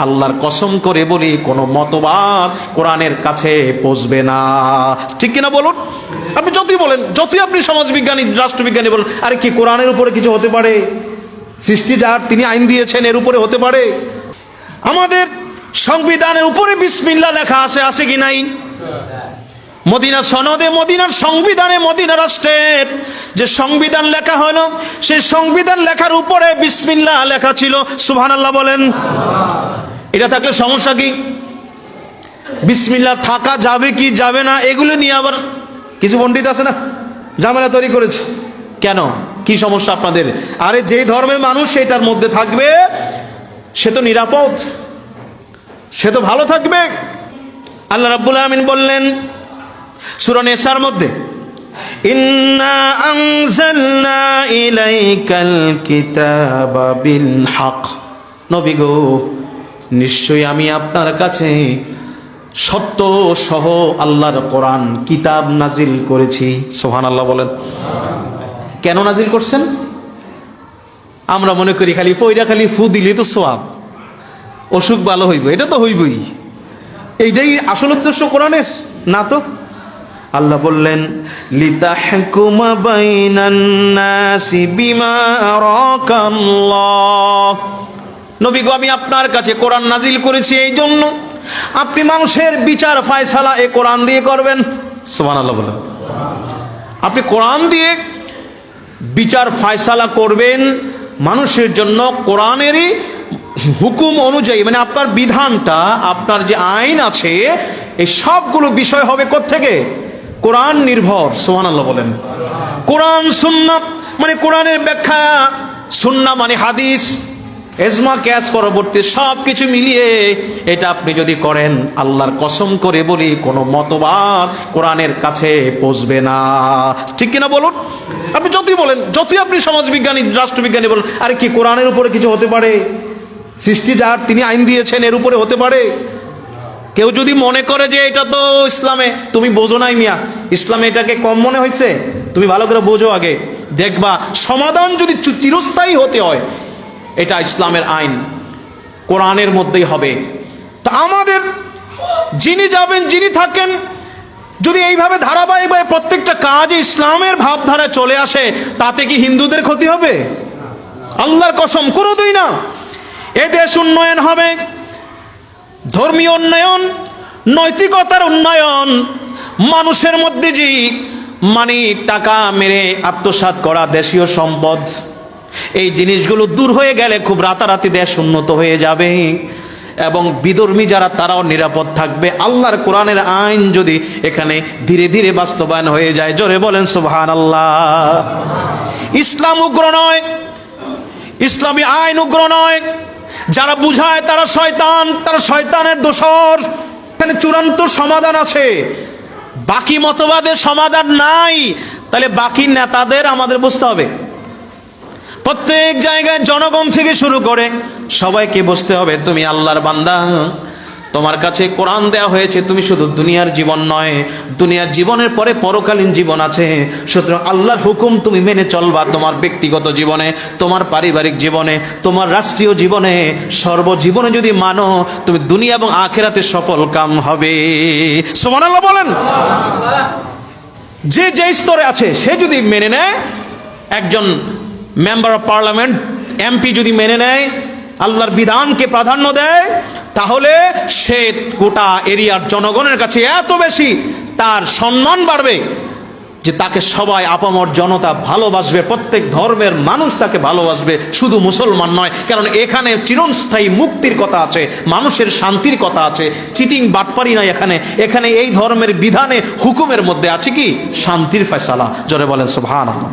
আল্লাহর কসম করে বলি কোনো মতবাদ কোরআনের কাছে পৌঁছবে না। ঠিক কিনা বলুন? আপনি যতই বলেন, যতই আপনি সমাজবিজ্ঞানী রাষ্ট্রবিজ্ঞানী বলুন, আরে কি কোরআনের উপরে কিছু হতে পারে? সৃষ্টি যার তিনি আইন দিয়েছেন এর উপরে হতে পারে? আমাদের সংবিধানের উপরে বিসমিল্লাহ লেখা আছে, আছে কি নাই? মদিনা সনদে, মদিনার সংবিধানে, মদিনা রাষ্ট্রের যে সংবিধান লেখা হলো, সেই সংবিধান লেখার উপরে বিসমিল্লাহ লেখা ছিল। সুবহানাল্লাহ বলেন। এটা থাকলে সমস্যা কি? বিসমিল্লাহ থাকা যাবে কি যাবে না এগুলো নিয়ে আবার কিছু পণ্ডিত আছে না, ঝামেলা তৈরি করেছে। কেন, কি সমস্যা আপনাদের? আরে যে ধর্মের মানুষ সেটার মধ্যে থাকবে সে তো নিরাপদ, সে তো ভালো থাকবে। আল্লাহ রাব্বুল আলামিন বললেন সূরা নিসার মধ্যে, ইন্না আনজালনা ইলাইকাল কিতাবা বিল হক, নবী গো নিশ্চয়ই আমি আপনার কাছে সত্য সহ আল্লাহর কোরআন কিতাব নাজিল করেছি। সুবহানাল্লাহ বলেন। কেন নাজিল করছেন? আমরা মনে করি খালি পয়রা খালি ফু দিলে তো সওয়াব, অসুখ ভালো হইব, এটা তো হইবই, এইটাই আসল উদ্দেশ্য কোরআনের না তো। আল্লাহ বললেন লিতাহকুমা বাইনান নাসি বিমা আরাকাল্লাহ, নবী গো আমি আপনার কাছে কোরআন নাজিল করেছি এই জন্য আপনি মানুষের বিচার ফয়সালা এই কোরআন দিয়ে করবেন। সুবহানাল্লাহ বলেন। আপনি কোরআন দিয়ে বিচার ফয়সালা করবেন মানুষের জন্য, কোরআনেরই হুকুম অনুযায়ী, মানে আপনার বিধানটা, আপনার যে আইন আছে এই সবগুলো বিষয় হবে কোত্থেকে? কোরআন নির্ভর। সুবহানাল্লাহ বলেন। কোরআন সুন্নাত মানে কোরআনের ব্যাখ্যা, সুন্নাহ মানে হাদিস, এজমা কিয়াস পরবর্তী সব কিছু মিলিয়ে এটা আপনি যদি করেন, আল্লাহর কসম করে বলি কোনো মতবাদ কোরআনের কাছে পৌঁছবে না। ঠিক কিনা বলুন? আপনি যতই বলেন, যতই আপনি সমাজবিজ্ঞানী রাষ্ট্রবিজ্ঞানী বলুন, আরে কি কোরআনের উপরে কিছু হতে পারে? সৃষ্টি যার তিনি আইন দিয়েছেন এর উপরে হতে পারে? কেউ যদি মনে করে যে এটা তো ইসলামে, তুমি বোঝো নাই মিয়া, ইসলামে এটাকে কম মনে হয়েছে, তুমি ভালো করে বোঝো আগে, দেখবা সমাধান যদি চিরস্থায়ী হতে হয় এটা ইসলামের আইন কোরআনের মধ্যেই হবে। তা আমাদের যিনি যাবেন, যিনি থাকেন, যদি এইভাবে ধারাবাহিকভাবে প্রত্যেকটা কাজে ইসলামের ভাবধারা চলে আসে, তাতে কি হিন্দুদের ক্ষতি হবে? আল্লাহর কসম কোনোদিন না। এ দেশ উন্নয়ন হবে, ধর্মীয় উন্নয়ন, নৈতিকতার উন্নয়ন, মানুষের মধ্যে যে মানে টাকা মেরে আত্মসাৎ করা দেশীয় সম্পদ, এই জিনিসগুলো দূর হয়ে গেলে খুব রাতারাতি দেশ উন্নত হয়ে যাবে এবং বিধর্মী যারা তারাও নিরাপদ থাকবে। আল্লাহর কোরআনের আইন যদি এখানে ধীরে ধীরে বাস্তবায়ন হয়ে যায়, জোরে বলেন সুবহানাল্লাহ। ইসলাম উগ্র নয়, ইসলামী আইন উগ্র নয়। যারা বুঝায় তারা শয়তান, তারা শয়তানের দোসর। এখানে চূড়ান্ত সমাধান আছে, বাকি মতবাদের সমাধান নাই। তাহলে বাকি নেতাদের আমাদের বুঝতে হবে, প্রত্যেক জায়গায় জনগণ থেকে শুরু করে সবাইকে বুঝতে হবে তুমি আল্লাহর বান্দা, তোমার কাছে কোরআন দেয়া হয়েছে, তুমি শুধু দুনিয়ার জীবন নয়, দুনিয়ার জীবনের পরে পরকালীন জীবন আছে। সুতরাং আল্লাহর হুকুম তুমি মেনে চলবা, তোমার ব্যক্তিগত জীবনে, তোমার পারিবারিক জীবনে, তোমার রাষ্ট্রীয় জীবনে, সর্বজীবনে যদি মানো, তুমি দুনিয়া এবং আখিরাতে সফল কাম হবে। সুবহানাল্লাহ বলেন। যে যে স্তরে আছে সে যদি মেনে নেয়, একজন মেম্বার অফ পার্লামেন্ট, এমপি যদি মেনে নেয়, আল্লাহর বিধানকে প্রাধান্য দেয়, তাহলে সে গোটা এরিয়ার জনগণের কাছে এত বেশি তার সম্মান বাড়বে যে তাকে সবাই আপামর জনতা ভালোবাসবে, প্রত্যেক ধর্মের মানুষ তাকে ভালোবাসবে, শুধু মুসলমান নয়। কারণ এখানে চিরস্থায়ী মুক্তির কথা আছে, মানুষের শান্তির কথা আছে, চিটিং বাটপারি নাই এখানে। এখানে এই ধর্মের বিধানে হুকুমের মধ্যে আছে কি? শান্তির ফয়সালা। জোরে বলেন সুবহানাল্লাহ।